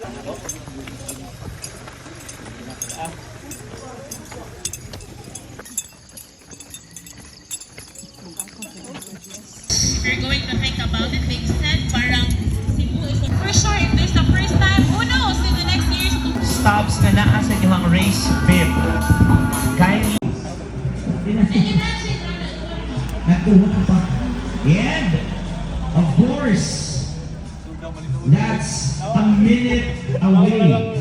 If you're going to think about it, they said parang Cebu is for sure if there's a first time, who knows in the next years to Stops na naa sa inyong race bib. Kylie. And, of course, that's a minute away.